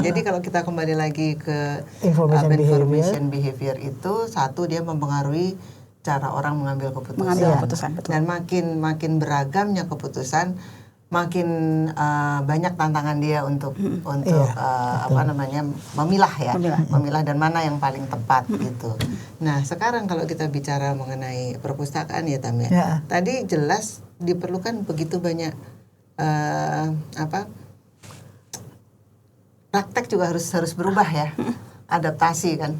Jadi kalau kita kembali lagi ke Information behavior itu, satu, dia mempengaruhi cara orang mengambil keputusan. Betul. Dan makin beragamnya keputusan, makin banyak tantangan dia untuk memilah dan mana yang paling tepat gitu. Nah, sekarang kalau kita bicara mengenai perpustakaan ya Tam ya. Tadi jelas diperlukan begitu banyak praktek juga harus berubah ya. Adaptasi kan,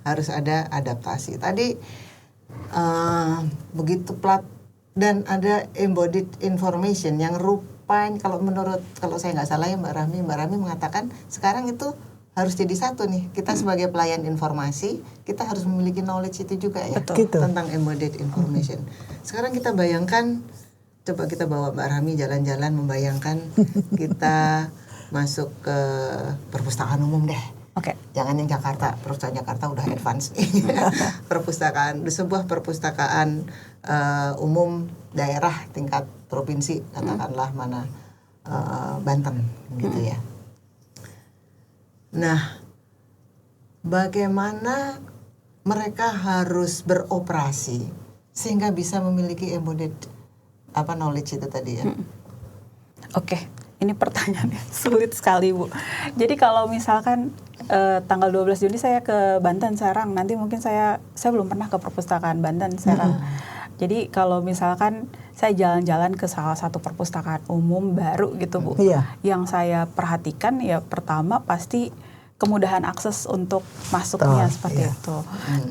harus ada adaptasi. Tadi begitu dan ada embodied information yang rupanya kalau saya nggak salah ya Mbak Rahmi mengatakan sekarang itu harus jadi satu nih, kita sebagai pelayan informasi kita harus memiliki knowledge itu juga ya. Tentang embodied information. Sekarang kita bayangkan, coba kita bawa Mbak Rahmi jalan-jalan membayangkan kita masuk ke perpustakaan umum deh. Jangan yang Jakarta, perpustakaan Jakarta udah advance nih. Sebuah perpustakaan umum daerah tingkat provinsi, katakanlah mana Banten gitu ya. Nah, bagaimana mereka harus beroperasi sehingga bisa memiliki embodied knowledge itu tadi ya? Ini pertanyaannya sulit sekali Bu. Jadi kalau misalkan tanggal 12 Juni saya ke Banten Serang, nanti mungkin saya belum pernah ke perpustakaan Banten Serang. Jadi kalau misalkan saya jalan-jalan ke salah satu perpustakaan umum baru gitu Bu, yang saya perhatikan ya pertama pasti kemudahan akses untuk masuknya seperti itu.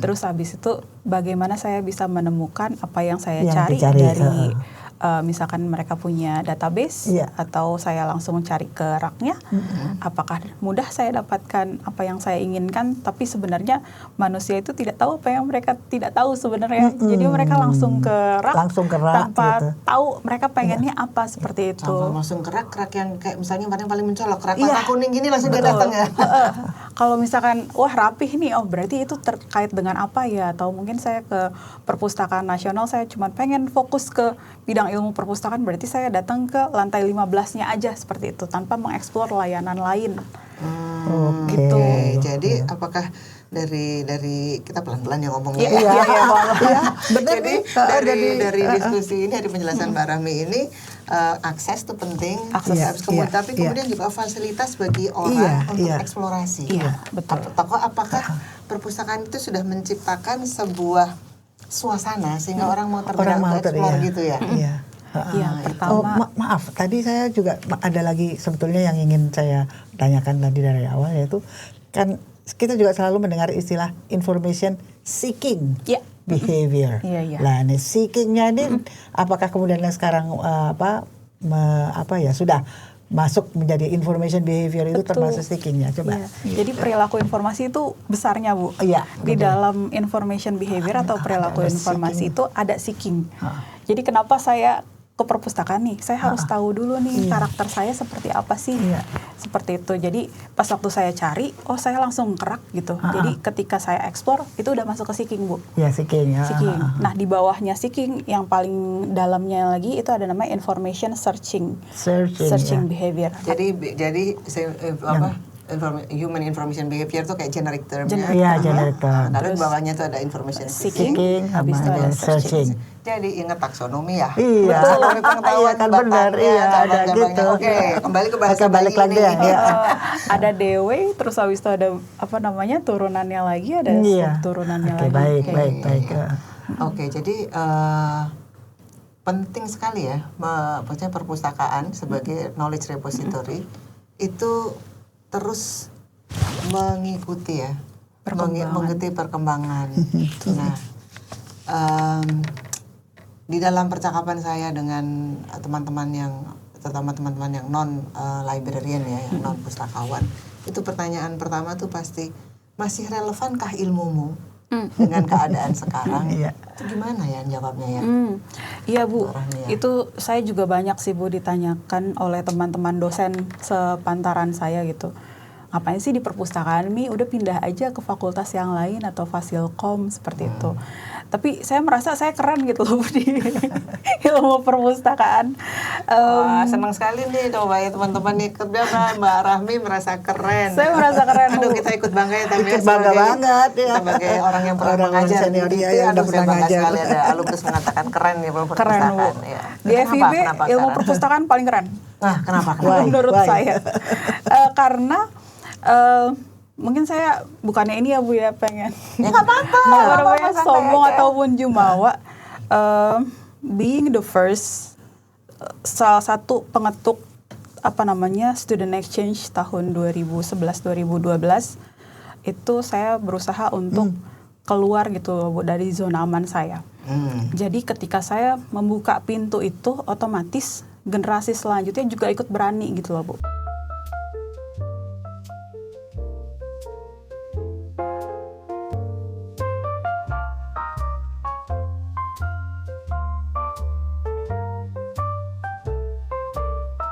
Terus habis itu bagaimana saya bisa menemukan apa yang saya cari dari misalkan mereka punya database atau saya langsung cari ke raknya, apakah mudah saya dapatkan apa yang saya inginkan, tapi sebenarnya manusia itu tidak tahu apa yang mereka tidak tahu sebenarnya. Jadi mereka langsung ke rak tanpa gitu. Tahu mereka pengennya apa seperti itu. Langsung ke rak yang kayak misalnya paling mencolok, rak warna kuning gini langsung dia datang ya. Kalau misalkan wah rapih nih, berarti itu terkait dengan apa ya, atau mungkin saya ke perpustakaan nasional saya cuma pengen fokus ke bidang ilmu perpustakaan, berarti saya datang ke lantai 15-nya aja seperti itu tanpa mengeksplor layanan lain. Gitu. Jadi apakah dari kita pelan-pelan ya ngomongnya. Jadi dari diskusi ini, dari penjelasan Mbak Rahmi ini, akses itu penting, tapi kemudian juga fasilitas bagi orang untuk eksplorasi. Betul. Apakah perpustakaan itu sudah menciptakan sebuah suasana sehingga orang mau tergerak untuk eksplor gitu ya? Pertama. Maaf, tadi saya juga ada lagi sebetulnya yang ingin saya tanyakan tadi dari awal, yaitu kan kita juga selalu mendengar istilah information seeking behavior. Nah, ini seekingnya ini apakah kemudian sekarang sudah masuk menjadi information behavior itu termasuk seekingnya? Coba. Jadi perilaku informasi itu besarnya Bu. Di dalam information behavior atau perilaku informasi itu ada seeking. Jadi kenapa saya ke perpustakaan nih, saya harus tahu dulu nih karakter saya seperti apa sih, seperti itu. Jadi pas waktu saya cari, saya langsung kerak gitu. Jadi ketika saya explore itu udah masuk ke seeking Bu. Seeking. Nah di bawahnya seeking yang paling dalamnya lagi itu ada namanya information searching behavior. Jadi human information behavior itu kayak generic termnya. Generic term. Lalu di bawahnya itu ada information seeking, habis itu ada searching. Jadi ingat taksonomi ya. Betul. Pengetahuan Kan benar. Ada gitu. Oke, kembali ke bahasa balik lagi ya. Ada DW, terus habis itu ada turunannya lagi, ada turunannya lagi. Baik. Oke, jadi penting sekali ya, maksudnya perpustakaan sebagai knowledge repository itu terus mengikuti perkembangan. Nah, di dalam percakapan saya dengan teman-teman yang, terutama teman-teman yang non librarian ya, yang non pustakawan, itu pertanyaan pertama tuh pasti, masih relevankah ilmumu dengan keadaan sekarang? Itu gimana ya jawabnya ya? Iya Bu, itu saya juga banyak sih Bu ditanyakan oleh teman-teman dosen sepantaran saya gitu. ngapain sih di perpustakaan Mi, udah pindah aja ke fakultas yang lain atau Fasilkom seperti itu. Tapi saya merasa saya keren gitu loh di ilmu perpustakaan. Wah, senang sekali nih coba ya teman-teman ikut Mbak Rahmi merasa keren. Saya merasa keren. Aduh, kita ikut bangga ya tapi Ikut bangga banget ya. Sebagai orang yang pernah Orang-orang mengajar senior di ya, itu, yang udah aduh, saya pernah bangga ngajar. sekali ada alumnus mengatakan keren ya ilmu Keren Bu. perpustakaan. Ya. Di FIB ilmu perpustakaan paling keren. Nah, kenapa? Why? Menurut Why? saya. Karena mungkin saya bukannya ini ya Bu ya pengen Ya nggak apa-apa. namanya santai sombong aja. ataupun jumawa, being the first, salah satu pengetuk student exchange tahun 2011-2012 itu saya berusaha untuk keluar gitu loh Bu dari zona aman saya. Jadi ketika saya membuka pintu itu, otomatis generasi selanjutnya juga ikut berani gitu loh Bu.